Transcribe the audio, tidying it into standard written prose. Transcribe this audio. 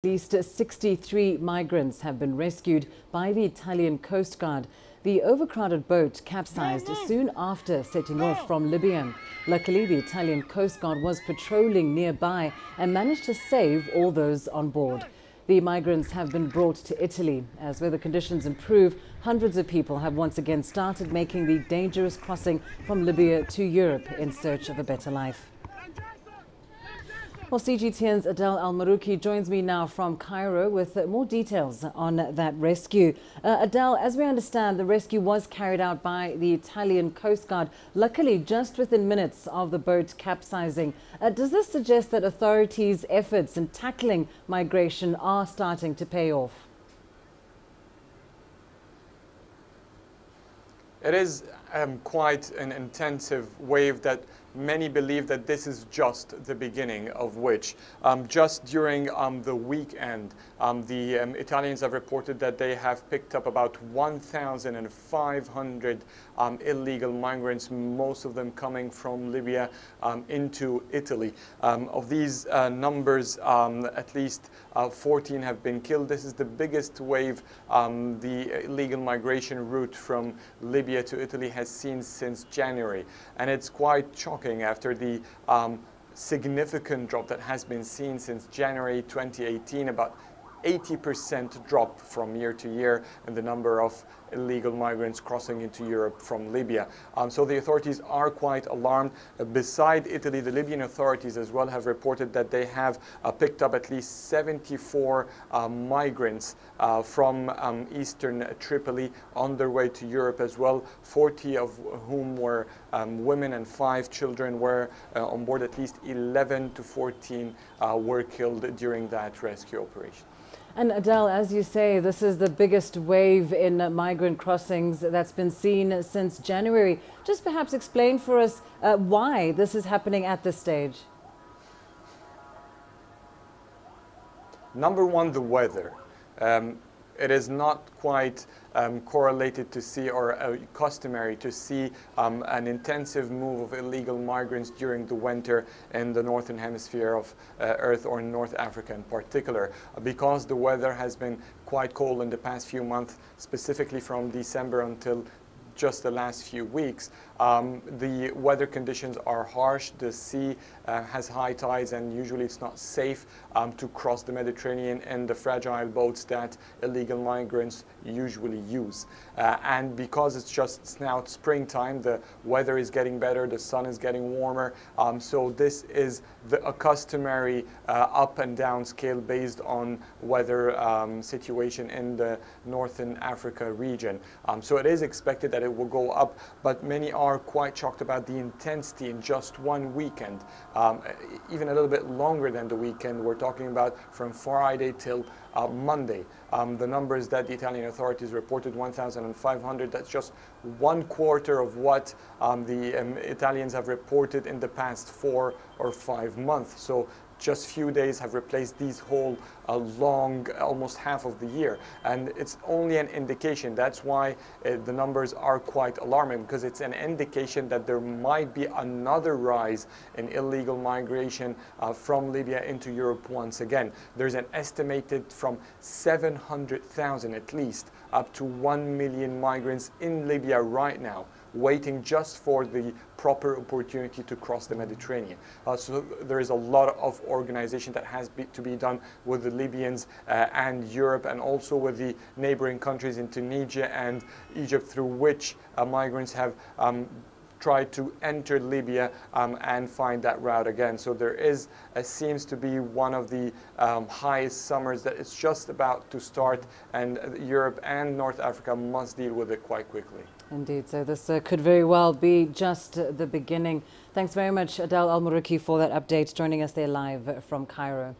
At least 63 migrants have been rescued by the Italian coastguard. The overcrowded boat capsized soon after setting off from Libya. Luckily, the Italian coastguard was patrolling nearby and managed to save all those on board. The migrants have been brought to Italy. As weather conditions improve, hundreds of people have once again started making the dangerous crossing from Libya to Europe in search of a better life. Well, CGTN's Adel Al-Marouki joins me now from Cairo with more details on that rescue. Adel, as we understand, the rescue was carried out by the Italian Coast Guard, luckily just within minutes of the boat capsizing. Does this suggest that authorities' efforts in tackling migration are starting to pay off? It is quite an intensive wave that many believe that this is just the beginning of which. Just during the weekend, the Italians have reported that they have picked up about 1,500 illegal migrants, most of them coming from Libya into Italy. Of these numbers, at least 14 have been killed. This is the biggest wave the illegal migration route from Libya to Italy has seen since January. And it's quite shocking after the significant drop that has been seen since January 2018, about 80% drop from year to year in the number of illegal migrants crossing into Europe from Libya. So the authorities are quite alarmed. Beside Italy, the Libyan authorities as well have reported that they have picked up at least 74 migrants from eastern Tripoli on their way to Europe as well, 40 of whom were women and 5 children were on board. At least 11 to 14 were killed during that rescue operation. And Adel, as you say, this is the biggest wave in migrant crossings that's been seen since January. Just perhaps explain for us why this is happening at this stage. Number one, the weather. It is not quite correlated to see or customary to see an intensive move of illegal migrants during the winter in the northern hemisphere of Earth, or in North Africa in particular, because the weather has been quite cold in the past few months, specifically from December until just the last few weeks. The weather conditions are harsh. The sea has high tides, and usually it's not safe to cross the Mediterranean in the fragile boats that illegal migrants usually use. And because it's just now springtime, the weather is getting better, the sun is getting warmer. So this is a customary up and down scale based on weather situation in the Northern Africa region. So it is expected that it will go up, but many are quite shocked about the intensity in just one weekend, even a little bit longer than the weekend. We're talking about from Friday till Monday. The numbers that the Italian authorities reported, 1,500, that's just 1/4 of what the Italians have reported in the past 4 or 5 months. So just few days have replaced these whole long, almost half of the year. And it's only an indication. That's why the numbers are quite alarming, because it's an indication that there might be another rise in illegal migration from Libya into Europe once again. There's an estimated from 700,000 at least up to 1 million migrants in Libya right now, waiting just for the proper opportunity to cross the Mediterranean. So there is a lot of organization that has to be done with the Libyans and Europe, and also with the neighboring countries in Tunisia and Egypt, through which migrants have tried to enter Libya and find that route again. So there is, seems to be one of the highest summers that it's just about to start, and Europe and North Africa must deal with it quite quickly. Indeed, so this could very well be just the beginning. Thanks very much, Adel Al-Marouki, for that update, joining us there live from Cairo.